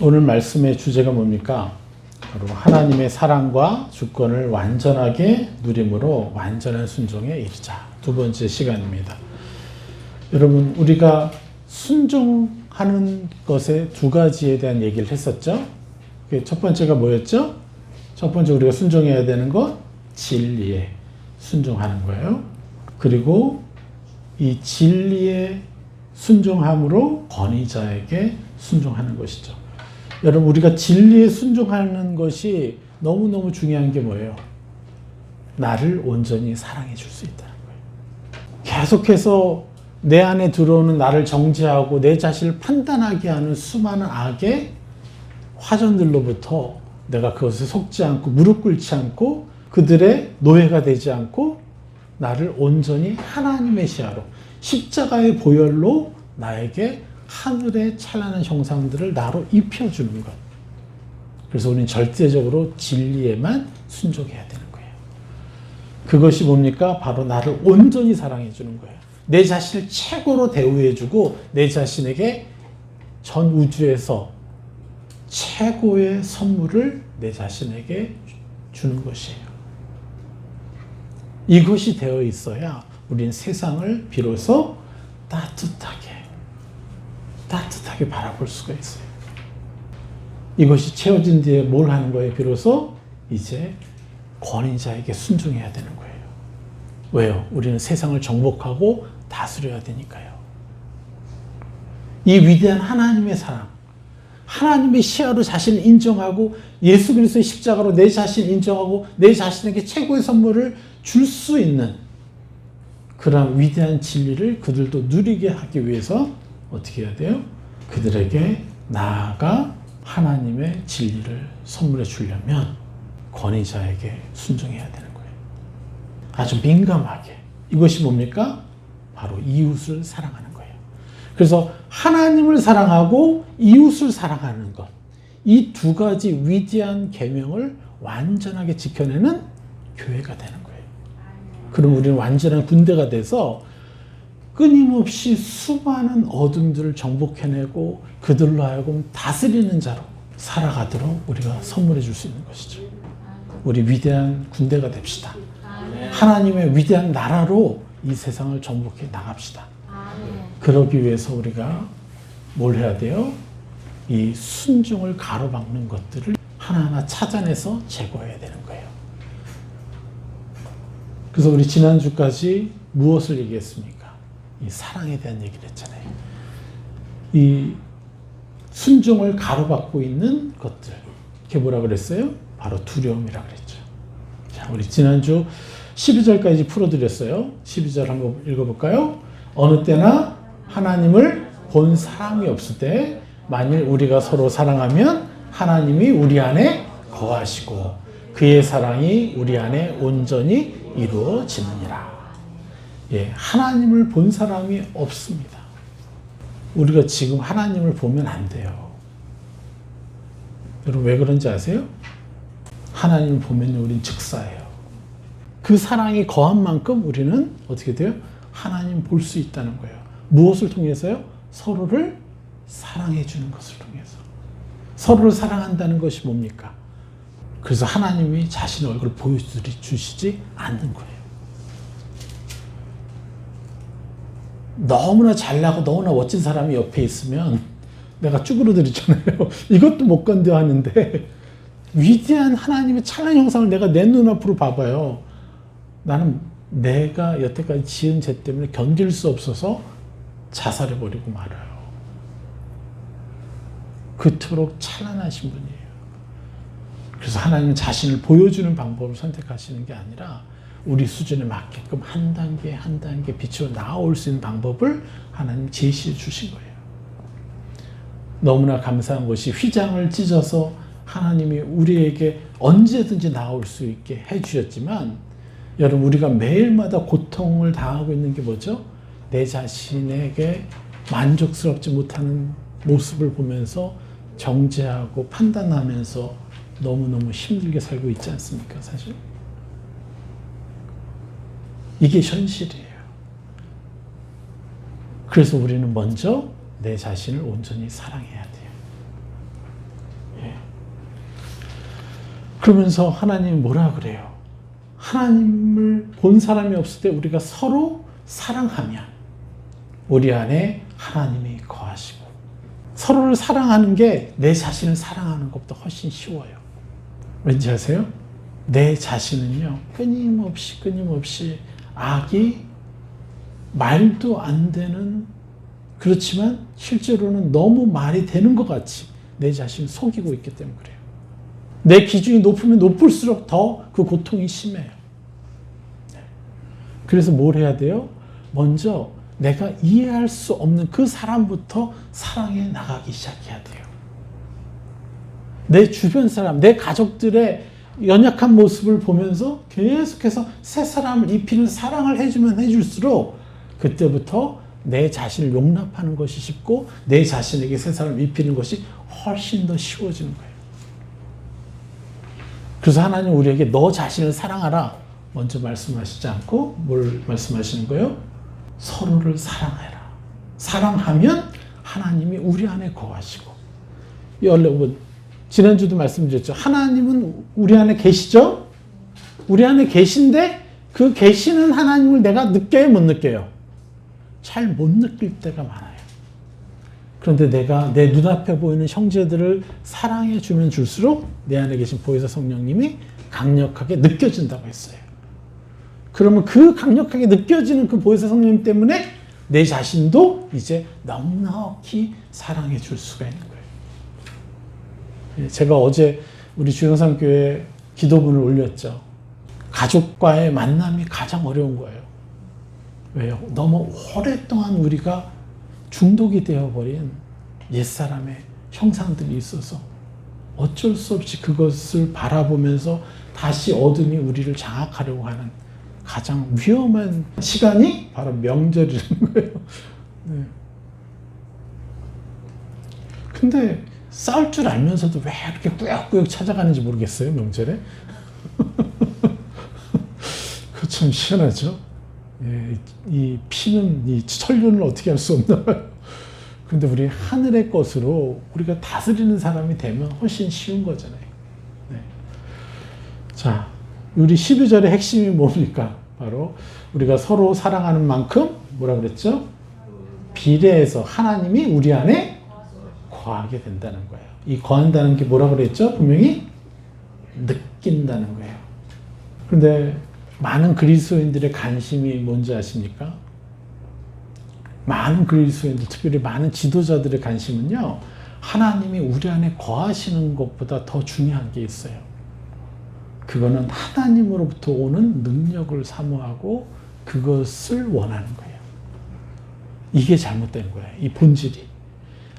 오늘 말씀의 주제가 뭡니까? 바로 하나님의 사랑과 주권을 완전하게 누림으로 완전한 순종에 이르자. 두 번째 시간입니다. 여러분, 우리가 순종하는 것의 두 가지에 대한 얘기를 했었죠. 첫 번째가 뭐였죠? 첫 번째 우리가 순종해야 되는 것, 진리에 순종하는 거예요. 그리고 이 진리에 순종함으로 권위자에게 순종하는 것이죠. 여러분, 우리가 진리에 순종하는 것이 너무너무 중요한 게 뭐예요? 나를 온전히 사랑해 줄 수 있다는 거예요. 계속해서 내 안에 들어오는 나를 정죄하고 내 자신을 판단하게 하는 수많은 악의 화전들로부터 내가 그것에 속지 않고 무릎 꿇지 않고 그들의 노예가 되지 않고 나를 온전히 하나님의 시야로 십자가의 보혈로 나에게 하늘의 찬란한 형상들을 나로 입혀주는 것. 그래서 우리는 절대적으로 진리에만 순종해야 되는 거예요. 그것이 뭡니까? 바로 나를 온전히 사랑해 주는 거예요. 내 자신을 최고로 대우해 주고 내 자신에게 전 우주에서 최고의 선물을 내 자신에게 주는 것이에요. 이것이 되어 있어야 우리는 세상을 비로소 따뜻하게 바라볼 수가 있어요. 이것이 채워진 뒤에 뭘 하는 거예요? 비로소 이제 권위자에게 순종해야 되는 거예요. 왜요? 우리는 세상을 정복하고 다스려야 되니까요. 이 위대한 하나님의 사랑, 하나님의 시야로 자신을 인정하고 예수 그리스도의 십자가로 내 자신을 인정하고 내 자신에게 최고의 선물을 줄 수 있는 그런 위대한 진리를 그들도 누리게 하기 위해서 어떻게 해야 돼요? 그들에게 나아가 하나님의 진리를 선물해 주려면 권위자에게 순종해야 되는 거예요. 아주 민감하게. 이것이 뭡니까? 바로 이웃을 사랑하는 거예요. 그래서 하나님을 사랑하고 이웃을 사랑하는 것. 이 두 가지 위대한 계명을 완전하게 지켜내는 교회가 되는 거예요. 그럼 우리는 완전한 군대가 돼서 끊임없이 수많은 어둠들을 정복해내고 그들로 하여금 다스리는 자로 살아가도록 우리가 선물해 줄 수 있는 것이죠. 우리 위대한 군대가 됩시다. 하나님의 위대한 나라로 이 세상을 정복해 나갑시다. 그러기 위해서 우리가 뭘 해야 돼요? 이 순종을 가로막는 것들을 하나하나 찾아내서 제거해야 되는 거예요. 그래서 우리 지난주까지 무엇을 얘기했습니까? 이 사랑에 대한 얘기를 했잖아요. 이 순종을 가로막고 있는 것들. 그게 뭐라 그랬어요? 바로 두려움이라 그랬죠. 자, 우리 지난주 12절까지 풀어드렸어요. 12절 한번 읽어볼까요? 어느 때나 하나님을 본 사람이 없을 때 만일 우리가 서로 사랑하면 하나님이 우리 안에 거하시고 그의 사랑이 우리 안에 온전히 이루어지느니라. 예, 하나님을 본 사람이 없습니다. 우리가 지금 하나님을 보면 안 돼요. 여러분 왜 그런지 아세요? 하나님을 보면 우리는 즉사예요. 그 사랑이 거한 만큼 우리는 어떻게 돼요? 하나님 볼 수 있다는 거예요. 무엇을 통해서요? 서로를 사랑해 주는 것을 통해서. 서로를 사랑한다는 것이 뭡니까? 그래서 하나님이 자신의 얼굴을 보여주시지 않는 거예요. 너무나 잘나고 너무나 멋진 사람이 옆에 있으면 내가 쭈그러들잖아요. 이것도 못 건져 하는데 위대한 하나님의 찬란 형상을 내가 내 눈앞으로 봐봐요. 나는 내가 여태까지 지은 죄 때문에 견딜 수 없어서 자살해버리고 말아요. 그토록 찬란하신 분이에요. 그래서 하나님은 자신을 보여주는 방법을 선택하시는 게 아니라 우리 수준에 맞게끔 한 단계 한 단계 빛으로 나아올 수 있는 방법을 하나님 제시해 주신 거예요. 너무나 감사한 것이 휘장을 찢어서 하나님이 우리에게 언제든지 나올 수 있게 해주셨지만 여러분 우리가 매일마다 고통을 당하고 있는 게 뭐죠? 내 자신에게 만족스럽지 못하는 모습을 보면서 정죄하고 판단하면서 너무너무 힘들게 살고 있지 않습니까? 사실 이게 현실이에요. 그래서 우리는 먼저 내 자신을 온전히 사랑해야 돼요. 그러면서 하나님이 뭐라 그래요? 하나님을 본 사람이 없을 때 우리가 서로 사랑하면 우리 안에 하나님이 거하시고, 서로를 사랑하는 게 내 자신을 사랑하는 것보다 훨씬 쉬워요. 왠지 아세요? 내 자신은요, 끊임없이 악이 말도 안 되는, 그렇지만 실제로는 너무 말이 되는 것 같이 내 자신을 속이고 있기 때문에 그래요. 내 기준이 높으면 높을수록 더 그 고통이 심해요. 그래서 뭘 해야 돼요? 먼저 내가 이해할 수 없는 그 사람부터 사랑해 나가기 시작해야 돼요. 내 주변 사람, 내 가족들의 연약한 모습을 보면서 계속해서 새 사람을 입히는 사랑을 해주면 해줄수록 그때부터 내 자신을 용납하는 것이 쉽고 내 자신에게 새 사람을 입히는 것이 훨씬 더 쉬워지는 거예요. 그래서 하나님 우리에게 너 자신을 사랑하라 먼저 말씀하시지 않고 뭘 말씀하시는 거예요? 서로를 사랑해라. 사랑하면 하나님이 우리 안에 거하시고, 여러분 지난주도 말씀드렸죠. 하나님은 우리 안에 계시죠? 우리 안에 계신데 그 계시는 하나님을 내가 느껴요, 못 느껴요? 잘 못 느낄 때가 많아요. 그런데 내가 내 눈앞에 보이는 형제들을 사랑해 주면 줄수록 내 안에 계신 보혜사 성령님이 강력하게 느껴진다고 했어요. 그러면 그 강력하게 느껴지는 그 보혜사 성령님 때문에 내 자신도 이제 넉넉히 사랑해 줄 수가 있는 거예요. 제가 어제 우리 주영산교회 기도문을 올렸죠. 가족과의 만남이 가장 어려운 거예요. 왜요? 너무 오랫동안 우리가 중독이 되어버린 옛사람의 형상들이 있어서 어쩔 수 없이 그것을 바라보면서 다시 어둠이 우리를 장악하려고 하는 가장 위험한 시간이 바로 명절이라는 거예요. 네. 근데 싸울 줄 알면서도 왜 이렇게 꾸역꾸역 찾아가는지 모르겠어요, 명절에. 그거 참 희한하죠. 예, 이 피는, 이 천륜을 어떻게 할 수 없나 봐요. 근데 우리 하늘의 것으로 우리가 다스리는 사람이 되면 훨씬 쉬운 거잖아요. 네. 자, 우리 12절의 핵심이 뭡니까? 바로 우리가 서로 사랑하는 만큼 뭐라 그랬죠? 비례해서 하나님이 우리 안에 거하게 된다는 거예요. 이 거한다는 게 뭐라 그랬죠? 분명히 느낀다는 거예요. 그런데 많은 그리스도인들의 관심이 뭔지 아십니까? 많은 그리스도인들, 특별히 많은 지도자들의 관심은요, 하나님이 우리 안에 거하시는 것보다 더 중요한 게 있어요. 그거는 하나님으로부터 오는 능력을 사모하고 그것을 원하는 거예요. 이게 잘못된 거예요. 이 본질이.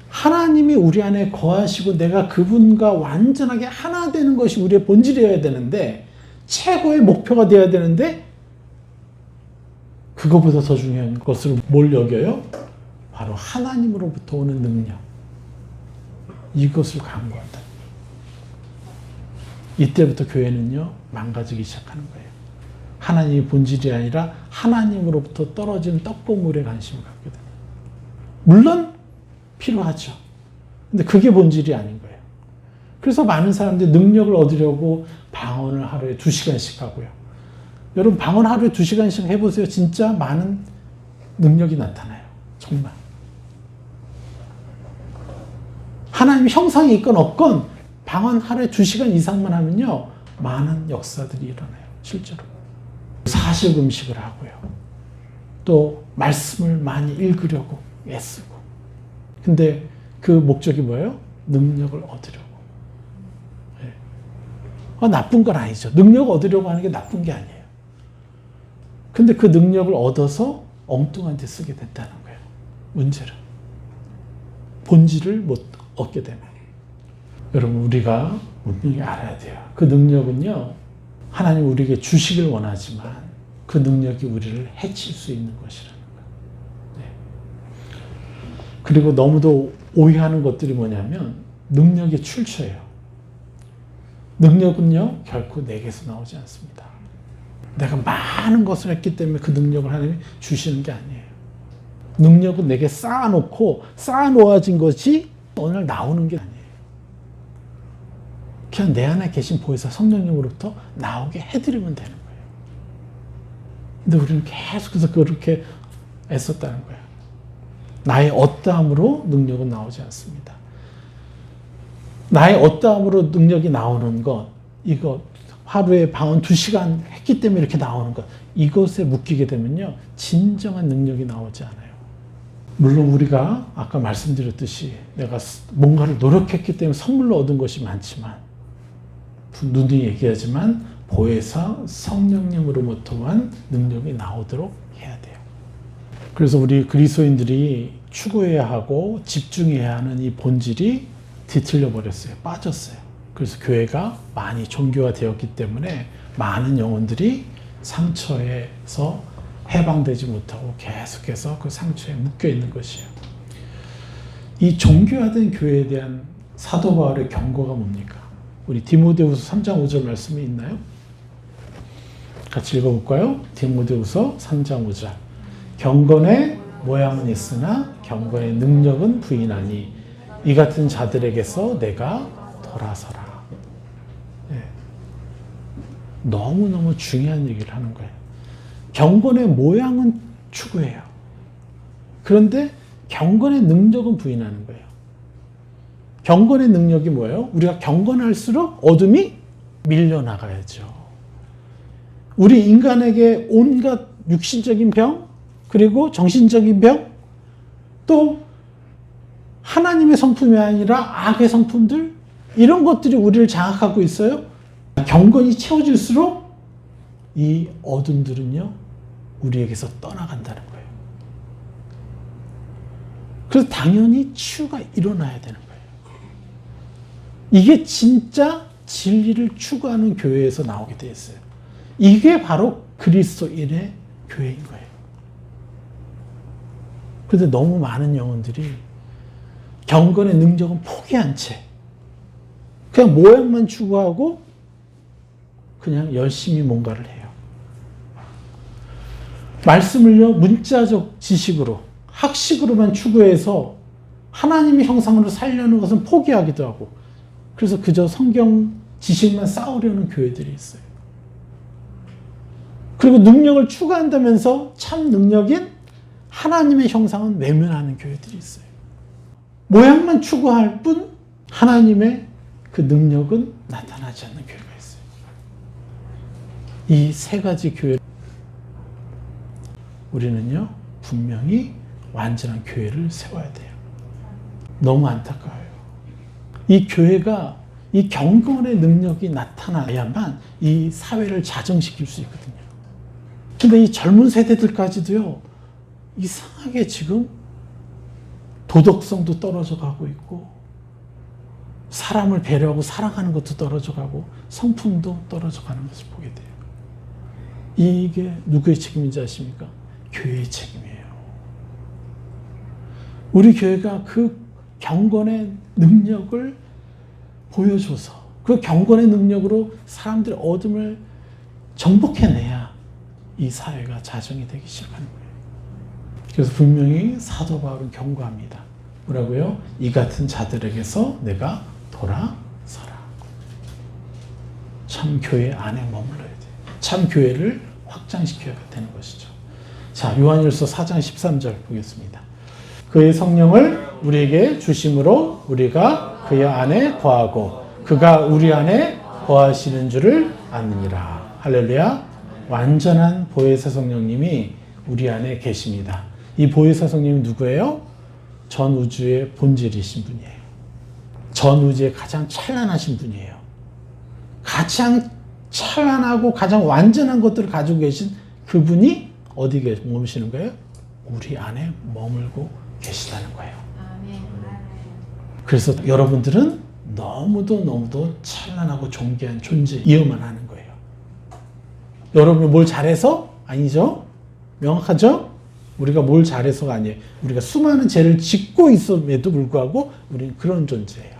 하나님이 우리 안에 거하시고 내가 그분과 완전하게 하나 되는 것이 우리의 본질이어야 되는데, 최고의 목표가 되어야 되는데, 그거보다 더 중요한 것을 뭘 여겨요? 바로 하나님으로부터 오는 능력. 이것을 강구한다. 이때부터 교회는요, 망가지기 시작하는 거예요. 하나님의 본질이 아니라 하나님으로부터 떨어지는 떡고물에 관심을 갖게 됩니다. 물론 필요하죠. 근데 그게 본질이 아닌 거예요. 그래서 많은 사람들이 능력을 얻으려고 방언을 하루에 2시간씩 하고요. 여러분 방언 하루에 2시간씩 해보세요. 진짜 많은 능력이 나타나요. 정말. 하나님 형상이 있건 없건 방언 하루에 2시간 이상만 하면요, 많은 역사들이 일어나요. 실제로. 사실 금식을 하고요. 또 말씀을 많이 읽으려고 애쓰고. 근데 그 목적이 뭐예요? 능력을 얻으려고. 네. 나쁜 건 아니죠. 능력 얻으려고 하는 게 나쁜 게 아니에요. 근데 그 능력을 얻어서 엉뚱한 데 쓰게 된다는 거예요. 문제는. 본질을 못 얻게 되면. 여러분 우리가 분명히 알아야 돼요. 그 능력은요, 하나님 우리에게 주시길 원하지만 그 능력이 우리를 해칠 수 있는 것이라는 거예요. 네. 그리고 너무도 오해하는 것들이 뭐냐면 능력의 출처예요. 능력은요 결코 내게서 나오지 않습니다. 내가 많은 것을 했기 때문에 그 능력을 하나님이 주시는 게 아니에요. 능력은 내게 쌓아놓고 쌓아놓아진 것이 오늘 나오는 게 아니에요. 그냥 내 안에 계신 보혜사 성령님으로부터 나오게 해드리면 되는 거예요. 근데 우리는 계속해서 그렇게 애썼다는 거예요. 나의 어떠함으로 능력은 나오지 않습니다. 나의 어떠함으로 능력이 나오는 것, 이거 하루에 방언 2시간 했기 때문에 이렇게 나오는 것, 이것에 묶이게 되면요, 진정한 능력이 나오지 않아요. 물론 우리가 아까 말씀드렸듯이 내가 뭔가를 노력했기 때문에 선물로 얻은 것이 많지만, 누누이 얘기하지만 보혜사 성령님으로부터만 능력이 나오도록 해야 돼요. 그래서 우리 그리스도인들이 추구해야 하고 집중해야 하는 이 본질이 뒤틀려 버렸어요. 빠졌어요. 그래서 교회가 많이 종교화 되었기 때문에 많은 영혼들이 상처에서 해방되지 못하고 계속해서 그 상처에 묶여 있는 것이에요. 이 종교화된 교회에 대한 사도 바울의 경고가 뭡니까? 우리 디모데후서 3장 5절 말씀이 있나요? 같이 읽어볼까요? 디모데후서 3장 5절. 경건의 모양은 있으나 경건의 능력은 부인하니 이 같은 자들에게서 내가 돌아서라. 네. 너무너무 중요한 얘기를 하는 거예요. 경건의 모양은 추구해요. 그런데 경건의 능력은 부인하는 거예요. 경건의 능력이 뭐예요? 우리가 경건할수록 어둠이 밀려나가야죠. 우리 인간에게 온갖 육신적인 병, 그리고 정신적인 병, 또 하나님의 성품이 아니라 악의 성품들, 이런 것들이 우리를 장악하고 있어요. 경건이 채워질수록 이 어둠들은요, 우리에게서 떠나간다는 거예요. 그래서 당연히 치유가 일어나야 되는 거예요. 이게 진짜 진리를 추구하는 교회에서 나오게 되어 있어요. 이게 바로 그리스도인의 교회인 거예요. 그런데 너무 많은 영혼들이 경건의 능력은 포기한 채 그냥 모양만 추구하고 그냥 열심히 뭔가를 해요. 말씀을요, 문자적 지식으로, 학식으로만 추구해서 하나님의 형상으로 살려는 것은 포기하기도 하고, 그래서 그저 성경 지식만 쌓으려는 교회들이 있어요. 그리고 능력을 추구한다면서 참 능력인 하나님의 형상은 외면하는 교회들이 있어요. 모양만 추구할 뿐 하나님의 그 능력은 나타나지 않는 교회가 있어요. 이 세 가지 교회, 우리는요, 분명히 완전한 교회를 세워야 돼요. 너무 안타까워요. 이 교회가 이 경건의 능력이 나타나야만 이 사회를 자정시킬 수 있거든요. 근데 이 젊은 세대들까지도요, 이상하게 지금 도덕성도 떨어져 가고 있고, 사람을 배려하고 사랑하는 것도 떨어져 가고, 성품도 떨어져 가는 것을 보게 돼요. 이게 누구의 책임인지 아십니까? 교회의 책임이에요. 우리 교회가 그 경건의 능력을 보여줘서 그 경건의 능력으로 사람들의 어둠을 정복해내야 이 사회가 자정이 되기 시작하는 거예요. 그래서 분명히 사도 바울은 경고합니다. 뭐라고요? 이 같은 자들에게서 내가 돌아서라. 참 교회 안에 머물러야 돼요. 참 교회를 확장시켜야 되는 것이죠. 자, 요한일서 4장 13절 보겠습니다. 그의 성령을 우리에게 주심으로 우리가 그의 안에 거하고 그가 우리 안에 거하시는 줄을 아느니라. 할렐루야. 완전한 보혜사 성령님이 우리 안에 계십니다. 이 보혜사 성령이 누구예요? 전 우주의 본질이신 분이에요. 전 우주의 가장 찬란하신 분이에요. 가장 찬란하고 가장 완전한 것들을 가지고 계신 그분이 어디에 머무시는 거예요? 우리 안에 머물고 계시다는 거예요. 그래서 여러분들은 너무도 찬란하고 존귀한 존재이어만 하는 거예요. 여러분이 뭘 잘해서? 아니죠? 명확하죠? 우리가 뭘 잘해서가 아니에요. 우리가 수많은 죄를 짓고 있음에도 불구하고 우리는 그런 존재예요.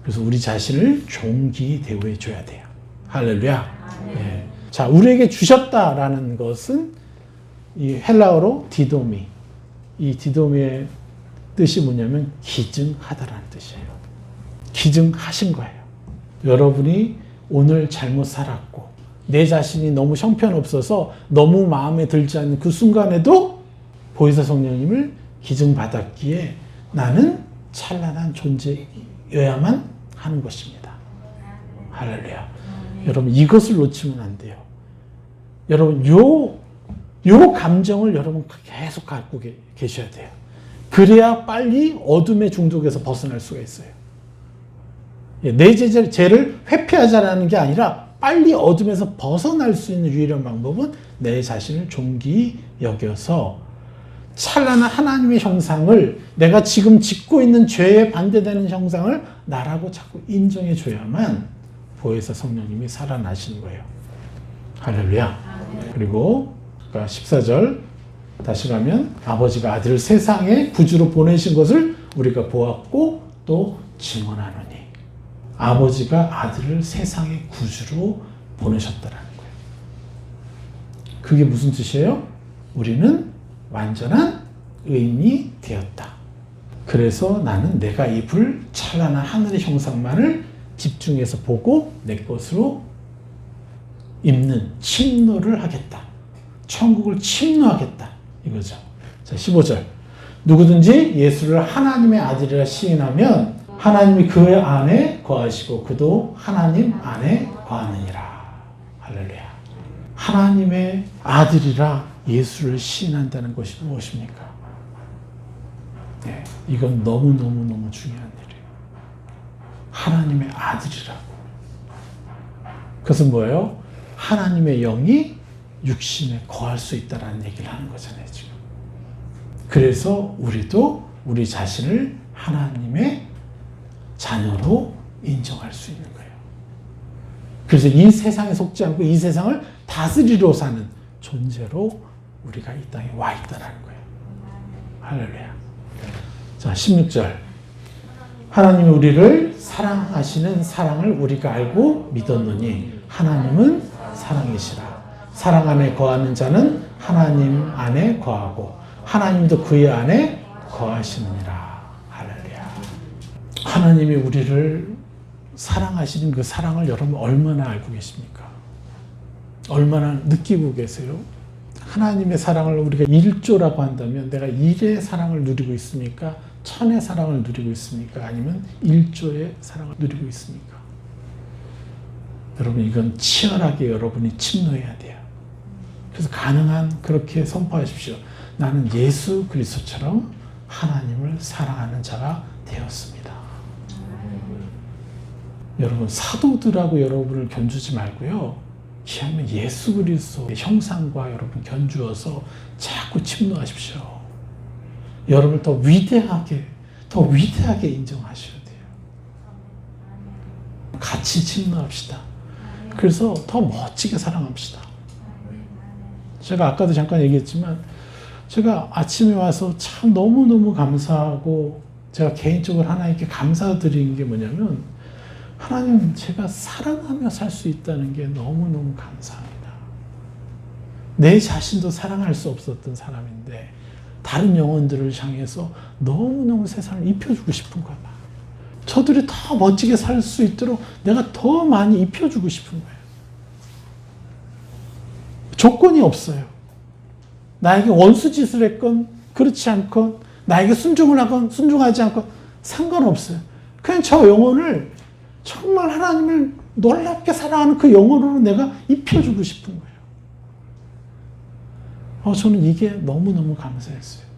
그래서 우리 자신을 존귀히 대우해 줘야 돼요. 할렐루야. 네. 자, 우리에게 주셨다라는 것은 이 헬라어로 디도미. 이 디도미의 뜻이 뭐냐면 기증하다라는 뜻이에요. 기증하신 거예요. 여러분이 오늘 잘못 살았고 내 자신이 너무 형편없어서 너무 마음에 들지 않는 그 순간에도 보혜사 성령님을 기증받았기에 나는 찬란한 존재여야만 하는 것입니다. 할렐루야. 여러분 이것을 놓치면 안 돼요. 여러분 요 감정을 여러분 계속 갖고 계셔야 돼요. 그래야 빨리 어둠의 중독에서 벗어날 수가 있어요. 내 죄를 회피하자라는 게 아니라 빨리 어둠에서 벗어날 수 있는 유일한 방법은 내 자신을 존귀히 여겨서 찬란한 하나님의 형상을 내가 지금 짓고 있는 죄에 반대되는 형상을 나라고 자꾸 인정해 줘야만 보혜사 성령님이 살아나시는 거예요. 할렐루야. 그리고 14절 다시 가면 아버지가 아들을 세상에 구주로 보내신 것을 우리가 보았고 또 증언하노니 아버지가 아들을 세상에 구주로 보내셨다라는 거예요. 그게 무슨 뜻이에요? 우리는 완전한 의인이 되었다. 그래서 나는 내가 입을 찬란한 하늘의 형상만을 집중해서 보고 내 것으로 입는 침노를 하겠다. 천국을 침노하겠다. 이거죠. 자, 15절. 누구든지 예수를 하나님의 아들이라 시인하면 하나님이 그 안에 거하시고 그도 하나님 안에 거하느니라. 할렐루야. 하나님의 아들이라 예수를 시인한다는 것이 무엇입니까? 네, 이건 너무너무 중요한 일이에요. 하나님의 아들이라고. 그것은 뭐예요? 하나님의 영이 육신에 거할 수 있다는 얘기를 하는 거잖아요, 지금. 그래서 우리도 우리 자신을 하나님의 자녀로 인정할 수 있는 거예요. 그래서 이 세상에 속지 않고 이 세상을 다스리러 사는 존재로 우리가 이 땅에 와 있다는 거예요. 할렐루야. 자, 16절. 하나님이 우리를 사랑하시는 사랑을 우리가 알고 믿었노니 하나님은 사랑이시라. 사랑 안에 거하는 자는 하나님 안에 거하고 하나님도 그의 안에 거하시느니라. 할렐루야. 하나님이 우리를 사랑하시는 그 사랑을 여러분 얼마나 알고 계십니까? 얼마나 느끼고 계세요? 하나님의 사랑을 우리가 1조라고 한다면 내가 1의 사랑을 누리고 있습니까? 1000의 사랑을 누리고 있습니까? 아니면 1조의 사랑을 누리고 있습니까? 여러분 이건 치열하게 여러분이 침노해야 돼요. 그래서 가능한 그렇게 선포하십시오. 나는 예수 그리스도처럼 하나님을 사랑하는 자가 되었습니다. 여러분 사도들하고 여러분을 견주지 말고요. 기하면 예수 그리스도의 형상과 여러분 견주어서 자꾸 침노하십시오. 여러분을 더 위대하게 인정하셔야 돼요. 같이 침노합시다. 그래서 더 멋지게 사랑합시다. 제가 아까도 잠깐 얘기했지만 제가 아침에 와서 참 너무너무 감사하고 제가 개인적으로 하나님께 감사드리는 게 뭐냐면 하나님 제가 사랑하며 살 수 있다는 게 너무너무 감사합니다. 내 자신도 사랑할 수 없었던 사람인데 다른 영혼들을 향해서 너무너무 세상을 입혀주고 싶은 거야. 저들이 더 멋지게 살 수 있도록 내가 더 많이 입혀주고 싶은 거예요. 조건이 없어요. 나에게 원수짓을 했건 그렇지 않건 나에게 순종을 하건 순종하지 않건 상관없어요. 그냥 저 영혼을 정말 하나님을 놀랍게 사랑하는 그 영혼으로 내가 입혀주고 싶은 거예요. 저는 이게 너무너무 감사했어요.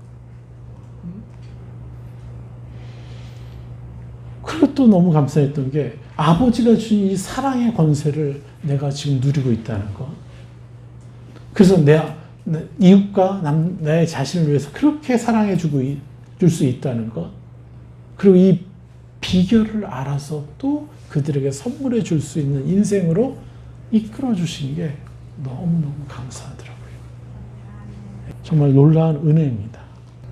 그리고 또 너무 감사했던 게 아버지가 주신 이 사랑의 권세를 내가 지금 누리고 있다는 것. 그래서 내 이웃과 내 자신을 위해서 그렇게 사랑해 줄 수 있다는 것. 그리고 이 비결을 알아서 또 그들에게 선물해 줄 수 있는 인생으로 이끌어 주신 게 너무너무 감사하더라고요. 정말 놀라운 은혜입니다.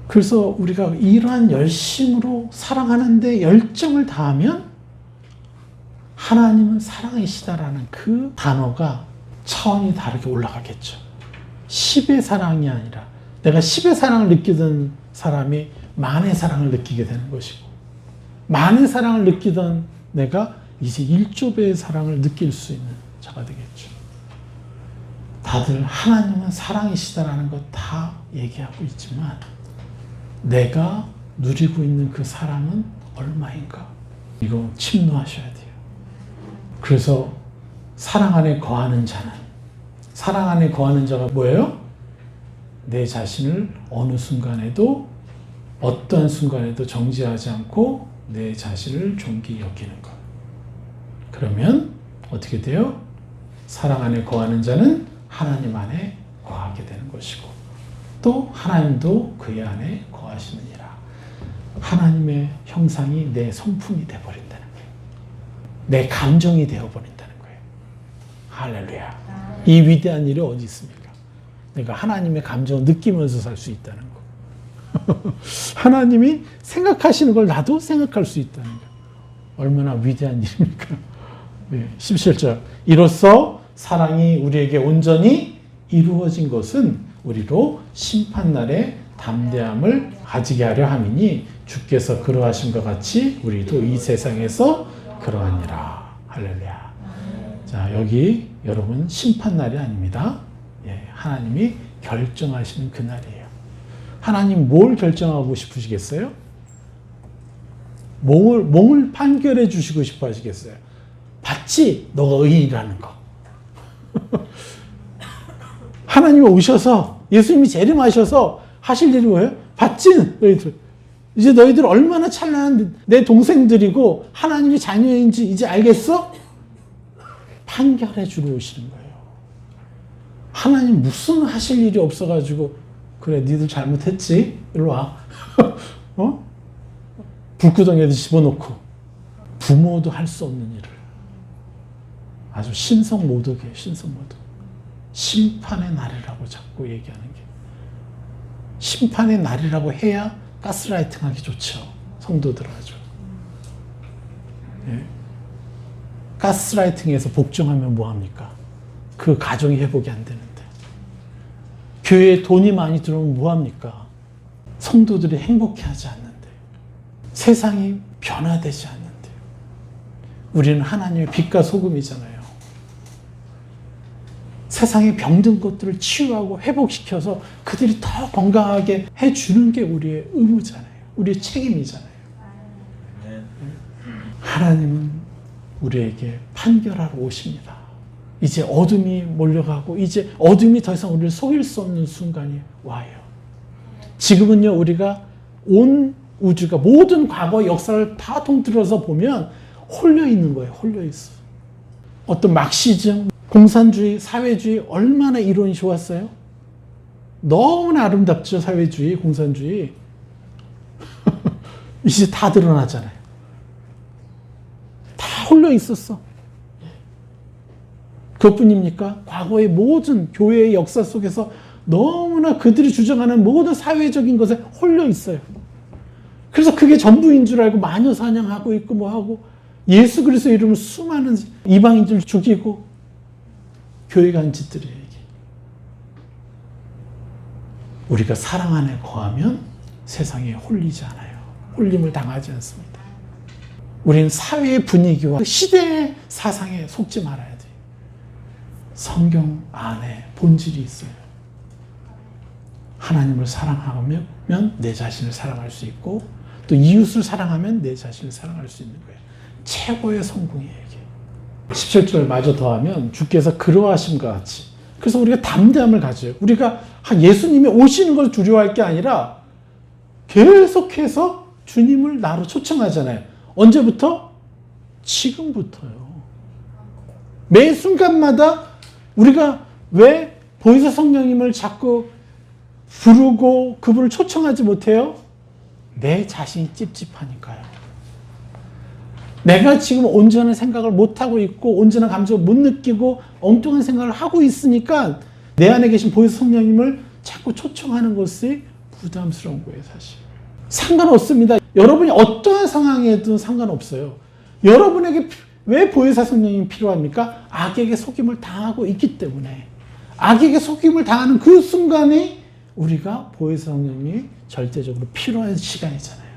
그래서 우리가 이러한 열심으로 사랑하는데 열정을 다하면 하나님은 사랑이시다라는 그 단어가 차원이 다르게 올라가겠죠. 10의 사랑이 아니라 내가 10의 사랑을 느끼던 사람이 만의 사랑을 느끼게 되는 것이고 만의 사랑을 느끼던 내가 이제 1조 배의 사랑을 느낄 수 있는 자가 되겠죠. 다들 하나님은 사랑이시다라는 것 다 얘기하고 있지만 내가 누리고 있는 그 사랑은 얼마인가? 이거 침노하셔야 돼요. 그래서 사랑 안에 거하는 자는, 사랑 안에 거하는 자가 뭐예요? 내 자신을 어느 순간에도, 어떠한 순간에도 정지하지 않고 내 자신을 존귀히 여기는 것. 그러면 어떻게 돼요? 사랑 안에 거하는 자는 하나님 안에 거하게 되는 것이고, 또 하나님도 그의 안에 거하시느니라. 하나님의 형상이 내 성품이 되어버린다는 거예요. 내 감정이 되어버린다는 거예요. 할렐루야. 이 위대한 일이 어디 있습니까? 내가 하나님의 감정을 느끼면서 살 수 있다는 거. 하나님이 생각하시는 걸 나도 생각할 수 있다는 거. 얼마나 위대한 일입니까? 17절. 이로써 사랑이 우리에게 온전히 이루어진 것은 우리로 심판날에 담대함을 가지게 하려 함이니 주께서 그러하신 것 같이 우리도 이 세상에서 그러하니라. 할렐루야. 자, 여기 여러분 심판날이 아닙니다. 하나님이 결정하시는 그날이에요. 하나님 뭘 결정하고 싶으시겠어요? 뭘 판결해 주시고 싶어 하시겠어요? 봤지? 너가 의인이라는 거. 하나님이 오셔서 예수님이 재림하셔서 하실 일이 뭐예요? 봤지? 너희들. 이제 너희들 얼마나 찬란한 내 동생들이고 하나님의 자녀인지 이제 알겠어? 판결해 주러 오시는 거예요. 하나님 무슨 하실 일이 없어가지고 그래 니들 잘못했지? 일로 와. 불구덩이에도 집어넣고 부모도 할 수 없는 일을 아주 신성모독이에요. 신성모독. 심판의 날이라고 자꾸 얘기하는 게, 심판의 날이라고 해야 가스라이팅 하기 좋죠. 성도들 아주. 가스라이팅에서 복종하면 뭐합니까? 그 가정이 회복이 안 되는데. 교회에 돈이 많이 들어오면 뭐합니까? 성도들이 행복해하지 않는데. 세상이 변화되지 않는데. 우리는 하나님의 빛과 소금이잖아요. 세상에 병든 것들을 치유하고 회복시켜서 그들이 더 건강하게 해주는 게 우리의 의무잖아요. 우리의 책임이잖아요. 하나님은 우리에게 판결하러 오십니다. 이제 어둠이 몰려가고 이제 어둠이 더 이상 우리를 속일 수 없는 순간이 와요. 지금은요, 우리가 온 우주가 모든 과거 역사를 다 통틀어서 보면 홀려 있는 거예요. 홀려 있어. 어떤 막시즘, 공산주의, 사회주의 얼마나 이론이 좋았어요? 너무나 아름답죠. 사회주의, 공산주의. 이제 다 드러나잖아요. 다 홀려 있었어. 그것뿐입니까? 과거의 모든 교회의 역사 속에서 너무나 그들이 주장하는 모든 사회적인 것에 홀려 있어요. 그래서 그게 전부인 줄 알고 마녀 사냥하고 있고 뭐하고 예수 그리스도 이름으로 수많은 이방인들 죽이고 교회가 한 짓들이에요. 이게. 우리가 사랑 안에 거하면 세상에 홀리지 않아요. 홀림을 당하지 않습니다. 우리는 사회의 분위기와 시대의 사상에 속지 말아야 돼요. 성경 안에 본질이 있어요. 하나님을 사랑하면 내 자신을 사랑할 수 있고 또 이웃을 사랑하면 내 자신을 사랑할 수 있는 거예요. 최고의 성공이에요. 이게. 17절 마저 더하면 주께서 그러하심과 같이. 그래서 우리가 담대함을 가져요. 우리가 예수님이 오시는 걸 두려워할 게 아니라 계속해서 주님을 나로 초청하잖아요. 언제부터? 지금부터요. 매 순간마다 우리가 왜 보혜사 성령님을 자꾸 부르고 그분을 초청하지 못해요? 내 자신이 찝찝하니까요. 내가 지금 온전한 생각을 못하고 있고 온전한 감정을 못 느끼고 엉뚱한 생각을 하고 있으니까 내 안에 계신 보혜사 성령님을 자꾸 초청하는 것이 부담스러운 거예요. 사실 상관없습니다. 여러분이 어떠한 상황에도 상관없어요. 여러분에게 왜 보혜사 성령님이 필요합니까? 악에게 속임을 당하고 있기 때문에. 악에게 속임을 당하는 그 순간에 우리가 보혜사 성령님이 절대적으로 필요한 시간이잖아요.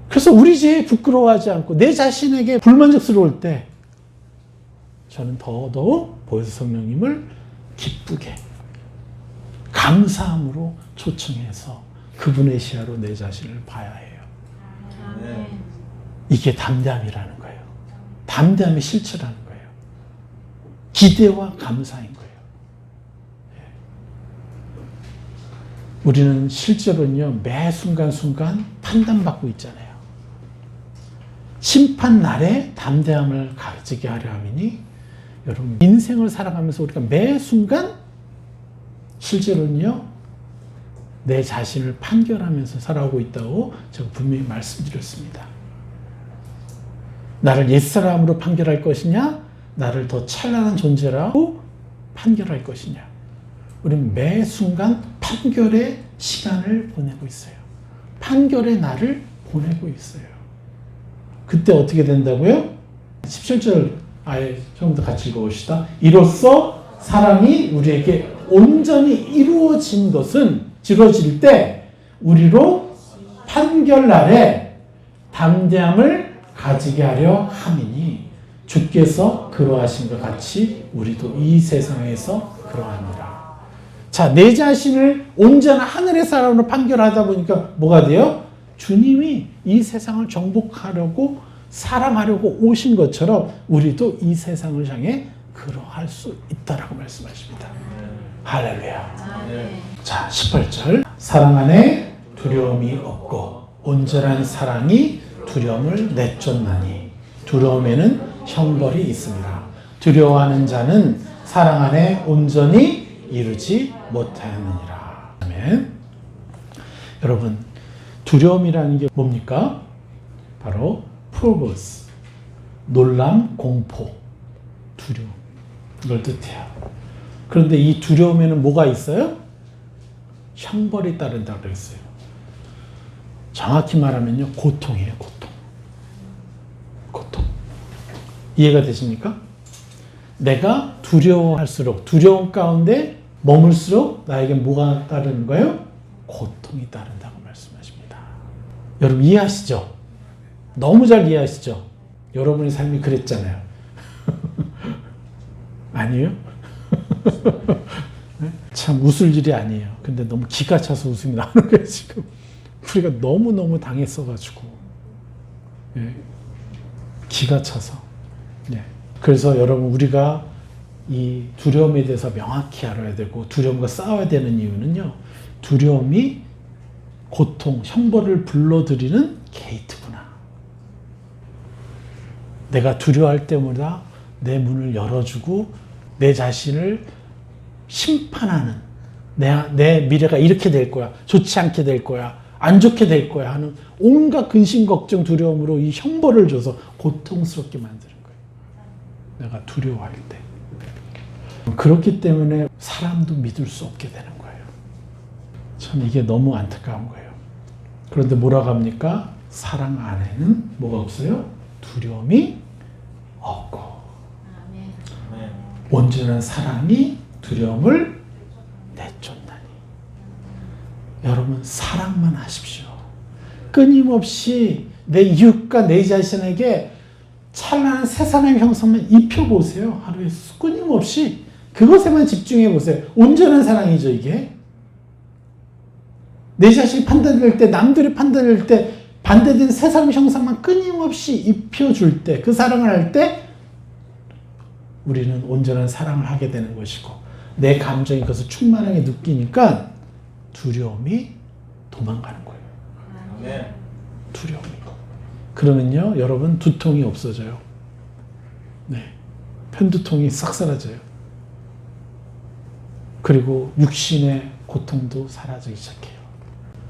그래서 우리 죄에 부끄러워하지 않고 내 자신에게 불만족스러울 때 저는 더더욱 보혜사 성령님을 기쁘게 감사함으로 초청해서 그분의 시야로 내 자신을 봐야 해요. 이게 담대함이라는 거예요. 담대함의 실체라는 거예요. 기대와 감사인 거예요. 우리는 실제로는요, 매 순간순간 판단받고 있잖아요. 심판 날에 담대함을 가지게 하려 함이니, 여러분, 인생을 살아가면서 우리가 매 순간 실제로는요, 내 자신을 판결하면서 살아오고 있다고 제가 분명히 말씀드렸습니다. 나를 옛사람으로 판결할 것이냐, 나를 더 찬란한 존재라고 판결할 것이냐. 우리는 매 순간 판결의 시간을 보내고 있어요. 판결의 날을 보내고 있어요. 그때 어떻게 된다고요? 17절 아예 처음부터 같이 읽어봅시다. 이로써 사랑이 우리에게 온전히 이루어진 것은 이루어질 때 우리로 판결날에 담대함을 가지게 하려 함이니 주께서 그러하신 것 같이 우리도 이 세상에서 그러합니다. 자, 내 자신을 온전한 하늘의 사람으로 판결하다 보니까 뭐가 돼요? 주님이 이 세상을 정복하려고 사랑하려고 오신 것처럼 우리도 이 세상을 향해 그러할 수 있다라고 말씀하십니다. 할렐루야. 자, 18절. 사랑 안에 두려움이 없고 온전한 사랑이 두려움을 내쫓나니 두려움에는 형벌이 있습니다. 두려워하는 자는 사랑 안에 온전히 이루지 못하느니라. 아멘. 여러분, 두려움이라는 게 뭡니까? 바로 purpose, 놀람, 공포, 두려움, 이걸 뜻해요. 그런데 이 두려움에는 뭐가 있어요? 형벌이 따른다고 그랬어요. 정확히 말하면요, 고통이에요, 고통. 고통. 이해가 되십니까? 내가 두려워할수록, 두려움 가운데 머물수록 나에게 뭐가 따르는 거예요? 고통이 따른다고 말씀하십니다. 여러분 이해하시죠? 너무 잘 이해하시죠? 여러분의 삶이 그랬잖아요. 아니에요? 참 웃을 일이 아니에요. 근데 너무 기가 차서 웃음이 나오는 거예요, 지금. 우리가 너무너무 당했어가지고. 예. 기가 차서. 예. 그래서 여러분, 우리가 이 두려움에 대해서 명확히 알아야 되고, 두려움과 싸워야 되는 이유는요, 두려움이 고통, 형벌을 불러들이는 게이트구나. 내가 두려워할 때마다 내 문을 열어주고, 내 자신을 심판하는, 내 미래가 이렇게 될 거야, 좋지 않게 될 거야, 안 좋게 될 거야 하는 온갖 근심, 걱정, 두려움으로 이 형벌을 줘서 고통스럽게 만드는 거예요. 내가 두려워할 때. 그렇기 때문에 사람도 믿을 수 없게 되는 거예요. 참 이게 너무 안타까운 거예요. 그런데 뭐라고 합니까? 사랑 안에는 뭐가 없어요? 두려움이 없고. 온전한 사랑이 두려움을 내쫓나니. 여러분, 사랑만 하십시오. 끊임없이 내 이웃과 내 자신에게 찬란한 새 사람의 형상만 입혀보세요. 하루에 끊임없이 그것에만 집중해 보세요. 온전한 사랑이죠, 이게. 내 자신이 판단될 때, 남들이 판단될 때 반대된 새 사람의 형상만 끊임없이 입혀줄 때, 그 사랑을 할 때 우리는 온전한 사랑을 하게 되는 것이고, 내 감정이 그것을 충만하게 느끼니까 두려움이 도망가는 거예요. 네. 두려움이. 그러면요, 여러분, 두통이 없어져요. 네. 편두통이 싹 사라져요. 그리고 육신의 고통도 사라지기 시작해요.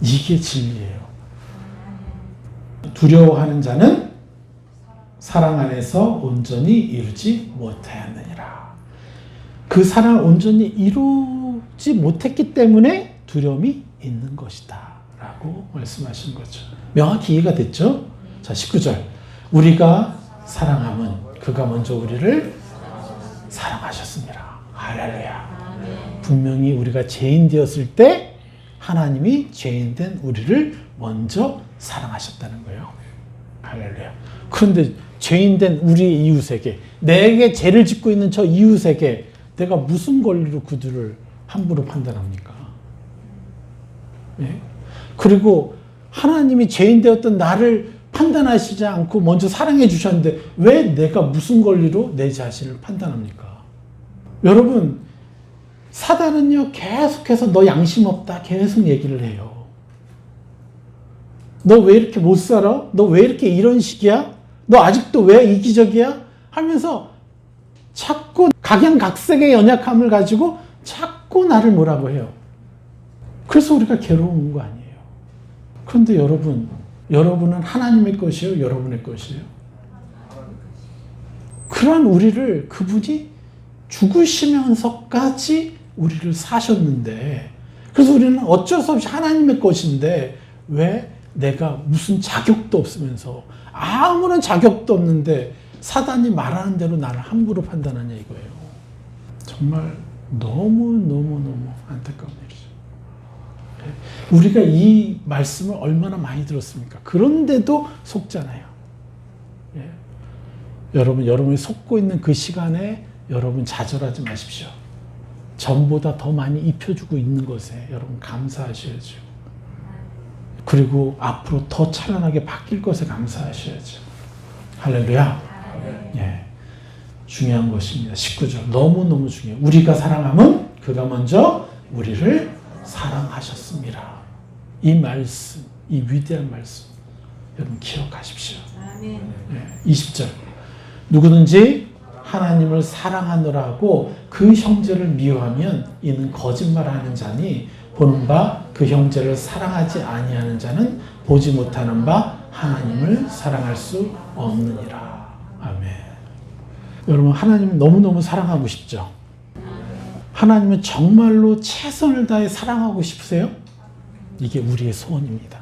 이게 진리예요. 두려워하는 자는 사랑 안에서 온전히 이루지 못하였느니라. 그 사랑을 온전히 이루지 못했기 때문에 두려움이 있는 것이다 라고 말씀하신 거죠. 명확히 이해가 됐죠? 자, 19절. 우리가 사랑함은 그가 먼저 우리를 사랑하셨습니다. 할렐루야. 분명히 우리가 죄인 되었을 때 하나님이 죄인된 우리를 먼저 사랑하셨다는 거예요. 할렐루야. 그런데 죄인된 우리 이웃에게, 내게 죄를 짓고 있는 저 이웃에게 내가 무슨 권리로 그들을 함부로 판단합니까? 예? 그리고 하나님이 죄인 되었던 나를 판단하시지 않고 먼저 사랑해 주셨는데 왜 내가 무슨 권리로 내 자신을 판단합니까? 여러분, 사단은요 계속해서 너 양심 없다 계속 얘기를 해요. 너 왜 이렇게 못 살아? 너 왜 이렇게 이런 식이야? 너 아직도 왜 이기적이야? 하면서 자꾸 각양각색의 연약함을 가지고 자꾸 나를 뭐라고 해요. 그래서 우리가 괴로운 거 아니에요. 그런데 여러분은 하나님의 것이에요? 여러분의 것이에요? 그러한 우리를 그분이 죽으시면서까지 우리를 사셨는데, 그래서 우리는 어쩔 수 없이 하나님의 것인데 왜 내가 무슨 자격도 없으면서, 아무런 자격도 없는데 사단이 말하는 대로 나를 함부로 판단하냐 이거예요. 정말 너무 안타까운 일이죠. 우리가 이 말씀을 얼마나 많이 들었습니까? 그런데도 속잖아요. 예. 여러분이 속고 있는 그 시간에 여러분 좌절하지 마십시오. 전보다 더 많이 입혀주고 있는 것에 여러분 감사하셔야죠. 그리고 앞으로 더 찬란하게 바뀔 것에 감사하셔야죠. 할렐루야. 예. 중요한 것입니다. 19절. 너무너무 중요해요. 우리가 사랑함은 그가 먼저 우리를 사랑하셨습니다. 이 말씀, 이 위대한 말씀 여러분 기억하십시오. 예. 20절. 누구든지 하나님을 사랑하노라 하고 그 형제를 미워하면 이는 거짓말하는 자니 보는 바 그 형제를 사랑하지 아니하는 자는 보지 못하는 바 하나님을 사랑할 수 없느니라. 아멘. 여러분, 하나님을 너무너무 사랑하고 싶죠? 하나님은 정말로 최선을 다해 사랑하고 싶으세요? 이게 우리의 소원입니다.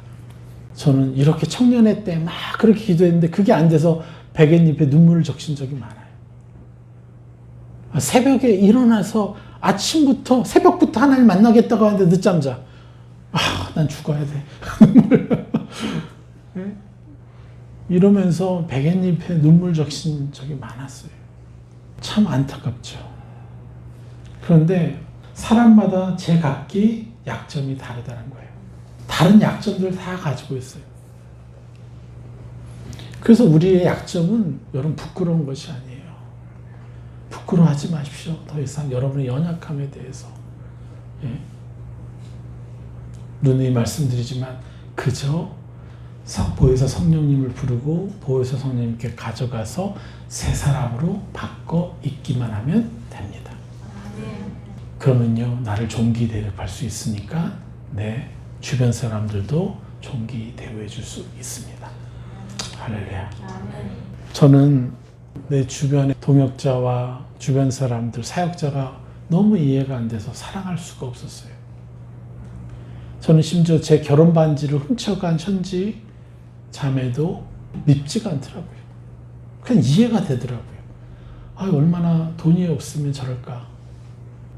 저는 이렇게 청년회 때 막 그렇게 기도했는데 그게 안 돼서 베갯잎에 눈물을 적신 적이 많아요. 새벽에 일어나서 아침부터 새벽부터 하나님 만나겠다고 하는데 늦잠 자. 난 죽어야 돼. 이러면서 베갯잎에 눈물 적신 적이 많았어요. 참 안타깝죠. 그런데 사람마다 제각기 약점이 다르다는 거예요. 다른 약점들을 다 가지고 있어요. 그래서 우리의 약점은 여러분 부끄러운 것이 아니에요. 부끄러워하지 마십시오. 더 이상 여러분의 연약함에 대해서. 예. 누누이 말씀드리지만 그저 보혜사 성령님을 부르고 보혜사 성령님께 가져가서 새 사람으로 바꿔 입기만 하면 됩니다. 그러면요 나를 종기 대접할 수 있으니까 내 주변 사람들도 종기 대우해 줄 수 있습니다. 할렐루야. 저는 내 주변의 동역자와 주변 사람들, 사역자가 너무 이해가 안 돼서 사랑할 수가 없었어요. 저는 심지어 제 결혼 반지를 훔쳐간 현지 자매도 밉지가 않더라고요. 그냥 이해가 되더라고요. 얼마나 돈이 없으면 저럴까.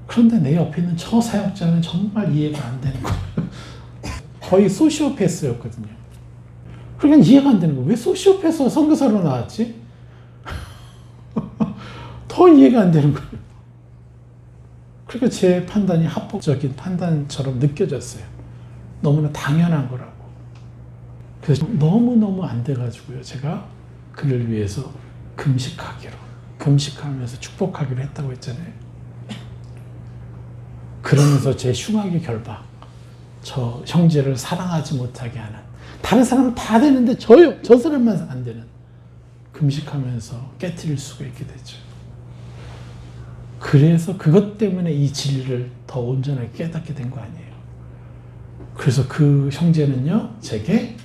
그런데 내 옆에 있는 저 사역자는 정말 이해가 안 되는 거예요. 거의 소시오패스였거든요. 그러니까 이해가 안 되는 거예요. 왜 소시오패스가 선교사로 나왔지? 더 이해가 안 되는 거예요. 그러니까 제 판단이 합법적인 판단처럼 느껴졌어요. 너무나 당연한 거라고. 그래서 너무너무 안 돼가지고요. 제가 그를 위해서 금식하면서 축복하기로 했다고 했잖아요. 그러면서 제 흉악의 결박, 저 형제를 사랑하지 못하게 하는, 다른 사람은 다 되는데 저 사람만 안 되는, 금식하면서 깨트릴 수가 있게 되죠. 그래서 그것 때문에 이 진리를 더 온전하게 깨닫게 된 거 아니에요. 그래서 그 형제는요 제게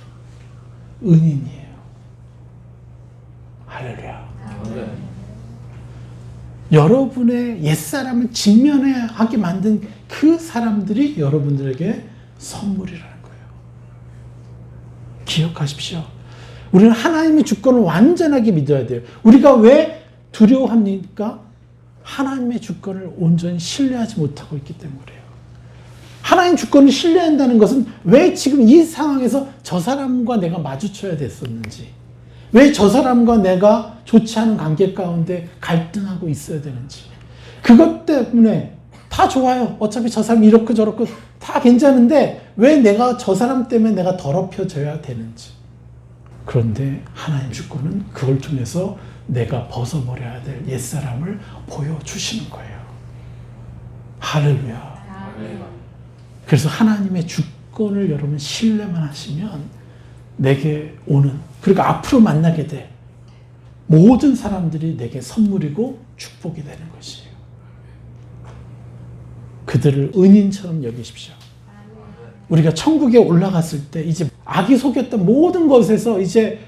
은인이에요. 할렐루야. 여러분의 옛사람을 직면하게 만든 그 사람들이 여러분들에게 선물이라는 거예요. 기억하십시오. 우리는 하나님의 주권을 완전하게 믿어야 돼요. 우리가 왜 두려워합니까? 하나님의 주권을 온전히 신뢰하지 못하고 있기 때문에 그래요. 하나님 주권을 신뢰한다는 것은 왜 지금 이 상황에서 저 사람과 내가 마주쳐야 됐었는지, 왜 저 사람과 내가 좋지 않은 관계 가운데 갈등하고 있어야 되는지. 그것 때문에 다 좋아요. 어차피 저 사람 이렇고 저렇고 다 괜찮은데 왜 내가 저 사람 때문에 내가 더럽혀져야 되는지. 그런데 하나님 주권은 그걸 통해서 내가 벗어버려야 될 옛사람을 보여주시는 거예요. 할렐루야. 그래서 하나님의 주권을 여러분 신뢰만 하시면 내게 오는, 그리고 앞으로 만나게 돼 모든 사람들이 내게 선물이고 축복이 되는 것이에요. 그들을 은인처럼 여기십시오. 우리가 천국에 올라갔을 때 이제 악이 속였던 모든 것에서 이제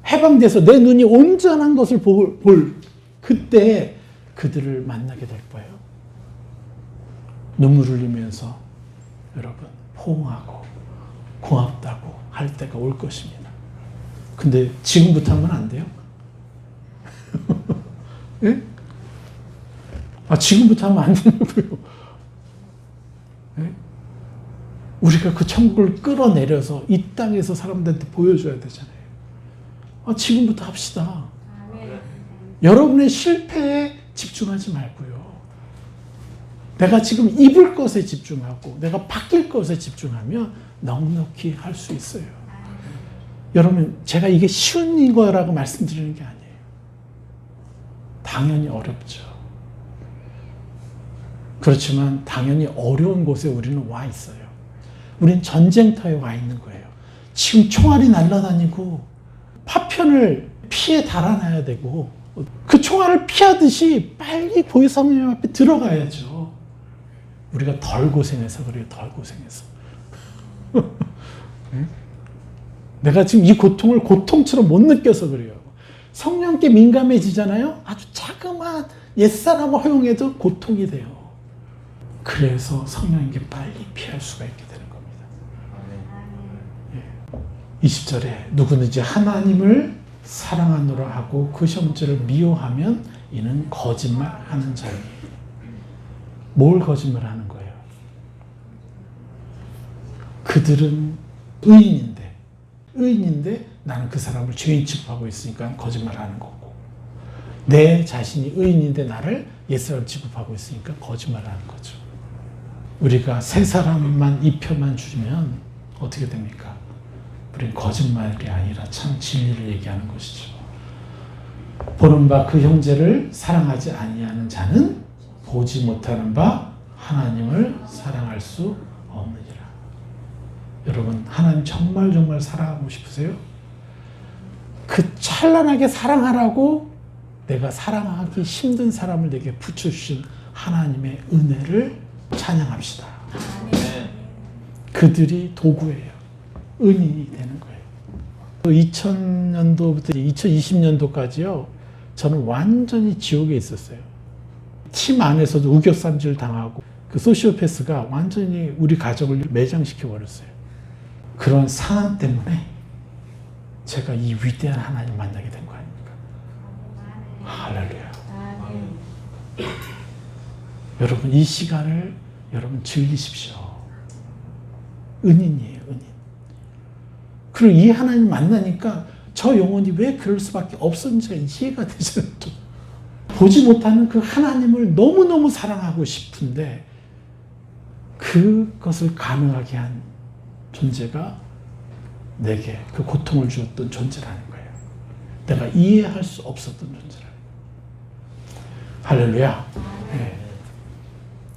해방돼서 내 눈이 온전한 것을 볼 그때 그들을 만나게 될 거예요. 눈물 흘리면서 여러분 포옹하고 고맙다고 할 때가 올 것입니다. 근데 지금부터 하면 안 돼요? 예? 지금부터 하면 안 되냐고요. 예? 우리가 그 천국을 끌어내려서 이 땅에서 사람들한테 보여줘야 되잖아요. 지금부터 합시다. 여러분의 실패에 집중하지 말고요. 내가 지금 입을 것에 집중하고 내가 바뀔 것에 집중하면 넉넉히 할 수 있어요. 여러분, 제가 이게 쉬운 거라고 말씀드리는 게 아니에요. 당연히 어렵죠. 그렇지만 당연히 어려운 곳에 우리는 와 있어요. 우린 전쟁터에 와 있는 거예요. 지금 총알이 날아다니고 파편을 피해 달아나야 되고 그 총알을 피하듯이 빨리 보혜성님 앞에 들어가야죠. 우리가 덜 고생해서 그래요. 덜 고생해서. 내가 지금 이 고통을 고통처럼 못 느껴서 그래요. 성령께 민감해지잖아요. 아주 자그마한 옛사람을 허용해도 고통이 돼요. 그래서 성령에게 빨리 피할 수가 있게 되는 겁니다. 20절에 누구든지 하나님을 사랑하노라 하고 그 형제를 미워하면 이는 거짓말하는 자니. 뭘 거짓말하는 거예요? 그들은 의인인데 나는 그 사람을 죄인 취급하고 있으니까 거짓말하는 거고, 내 자신이 의인인데 나를 옛사람 취급하고 있으니까 거짓말하는 거죠. 우리가 새 사람만 입혀만 주면 어떻게 됩니까? 우리는 거짓말이 아니라 참 진리를 얘기하는 것이죠. 보는 바 그 형제를 사랑하지 아니하는 자는 보지 못하는 바 하나님을 사랑할 수 없느니라. 여러분, 하나님 정말 사랑하고 싶으세요? 그 찬란하게 사랑하라고 내가 사랑하기 힘든 사람을 내게 붙여주신 하나님의 은혜를 찬양합시다. 그들이 도구예요. 은인이 되는 거예요. 2000년도부터 2020년도까지요. 저는 완전히 지옥에 있었어요. 팀 안에서도 우격삼질 당하고 그 소시오패스가 완전히 우리 가족을 매장시켜 버렸어요. 그런 상황 때문에 제가 이 위대한 하나님 만나게 된 거 아닙니까? 할렐루야. 여러분, 이 시간을 여러분 즐기십시오. 은인이에요, 은인. 그리고 이 하나님 만나니까 저 영혼이 왜 그럴 수밖에 없었는지가 이해가 되잖아요. 보지 못하는 그 하나님을 너무너무 사랑하고 싶은데 그것을 가능하게 한 존재가 내게 그 고통을 주었던 존재라는 거예요. 내가 이해할 수 없었던 존재라는 거예요. 할렐루야. 네.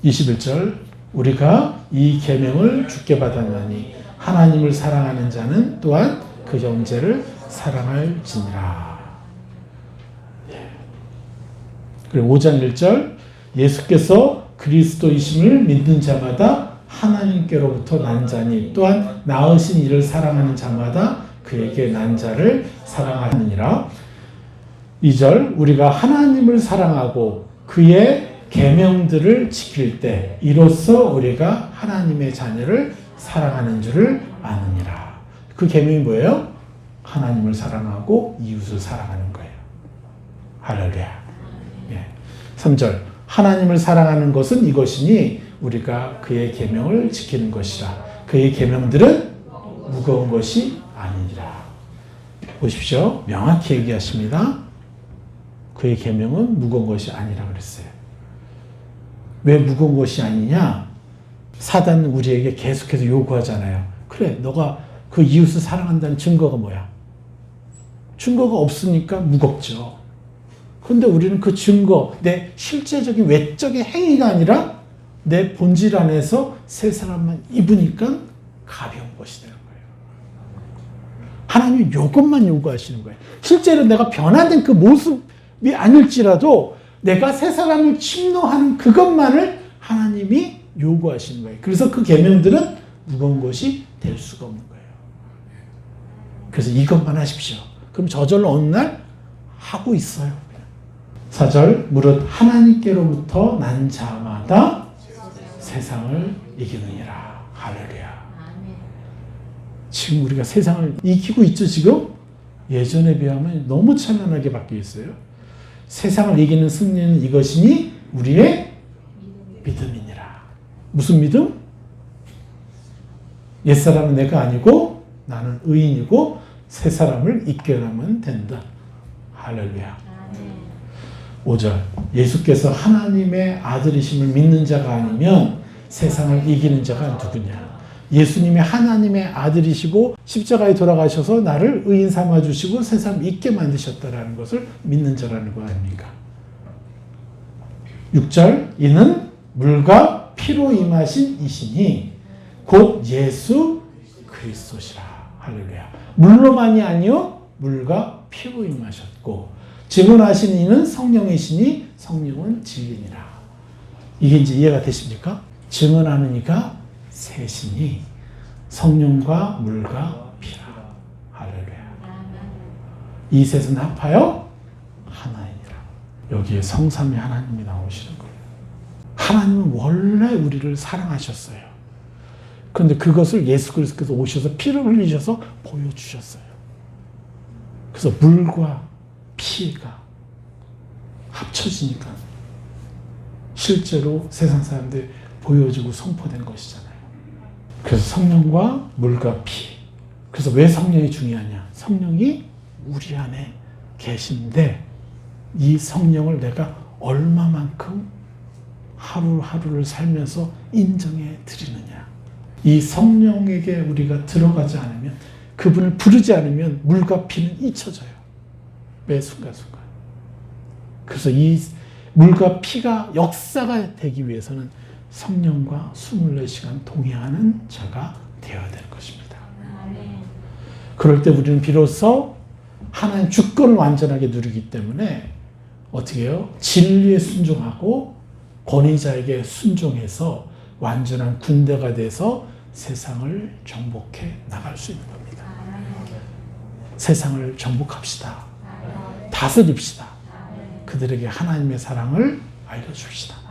21절, 우리가 이 계명을 주께 받았나니 하나님을 사랑하는 자는 또한 그 형제를 사랑할지니라. 예. 그리고 5장 1절, 예수께서 그리스도이심을 믿는 자마다 하나님께로부터 난 자니 또한 낳으신 이를 사랑하는 자마다 그에게 난 자를 사랑하느니라. 2절, 우리가 하나님을 사랑하고 그의 계명들을 지킬 때 이로써 우리가 하나님의 자녀를 사랑하는 줄을 아느니라. 그 계명이 뭐예요? 하나님을 사랑하고 이웃을 사랑하는 거예요. 할렐루야. 예. 3절, 하나님을 사랑하는 것은 이것이니 우리가 그의 계명을 지키는 것이라. 그의 계명들은 무거운 것이 아니니라. 보십시오. 명확히 얘기하십니다. 그의 계명은 무거운 것이 아니라 그랬어요. 왜 무거운 것이 아니냐? 사단은 우리에게 계속해서 요구하잖아요. 그래, 너가 그 이웃을 사랑한다는 증거가 뭐야? 증거가 없으니까 무겁죠. 그런데 우리는 그 증거, 내 실제적인 외적인 행위가 아니라 내 본질 안에서 세 사람만 입으니까 가벼운 것이 되는 거예요. 하나님이 이것만 요구하시는 거예요. 실제로 내가 변화된 그 모습이 아닐지라도 내가 세 사람을 침노하는 그것만을 하나님이 요구하시는 거예요. 그래서 그 계명들은 무거운 것이 될 수가 없는 거예요. 그래서 이것만 하십시오. 그럼 저절로 어느 날 하고 있어요. 4절, 무릇 하나님께로부터 난 자마다 세상을 이기느니라. 할렐루야. 지금 우리가 세상을 이기고 있죠, 지금? 예전에 비하면 너무 찬란하게 바뀌어 있어요. 세상을 이기는 승리는 이것이니 우리의 믿음이니라. 무슨 믿음? 옛사람은 내가 아니고 나는 의인이고 새 사람을 이겨나면 된다. 할렐루야. 5절, 예수께서 하나님의 아들이심을 믿는 자가 아니면 세상을 이기는 자가 누구냐? 예수님이 하나님의 아들이시고 십자가에 돌아가셔서 나를 의인 삼아주시고 세상을 잊게 만드셨다라는 것을 믿는 자라는 거 아닙니까? 6절, 이는 물과 피로 임하신 이시니 곧 예수 그리스도시라. 할렐루야. 물로만이 아니요 물과 피로 임하셨고 증언하신 이는 성령이시니 성령은 진리니라. 이게 이제 이해가 되십니까? 증언하는 이가 셋이니 성령과 물과 피라. 할렐루야. 이 셋은 합하여 하나이니라. 여기에 성삼위 하나님이 나오시는 거예요. 하나님은 원래 우리를 사랑하셨어요. 그런데 그것을 예수 그리스도께서 오셔서 피를 흘리셔서 보여주셨어요. 그래서 물과 피가 합쳐지니까 실제로 세상 사람들이 보여지고 선포된 것이잖아요. 그래서 성령과 물과 피. 그래서 왜 성령이 중요하냐? 성령이 우리 안에 계신데 이 성령을 내가 얼마만큼 하루하루를 살면서 인정해 드리느냐. 이 성령에게 우리가 들어가지 않으면, 그분을 부르지 않으면 물과 피는 잊혀져요. 매 순간순간. 그래서 이 물과 피가 역사가 되기 위해서는 성령과 24시간 동행하는 자가 되어야 될 것입니다. 그럴 때 우리는 비로소 하나님 주권을 완전하게 누리기 때문에 어떻게 해요? 진리에 순종하고 권위자에게 순종해서 완전한 군대가 돼서 세상을 정복해 나갈 수 있는 겁니다. 세상을 정복합시다. 다스립시다. 그들에게 하나님의 사랑을 알려줍시다.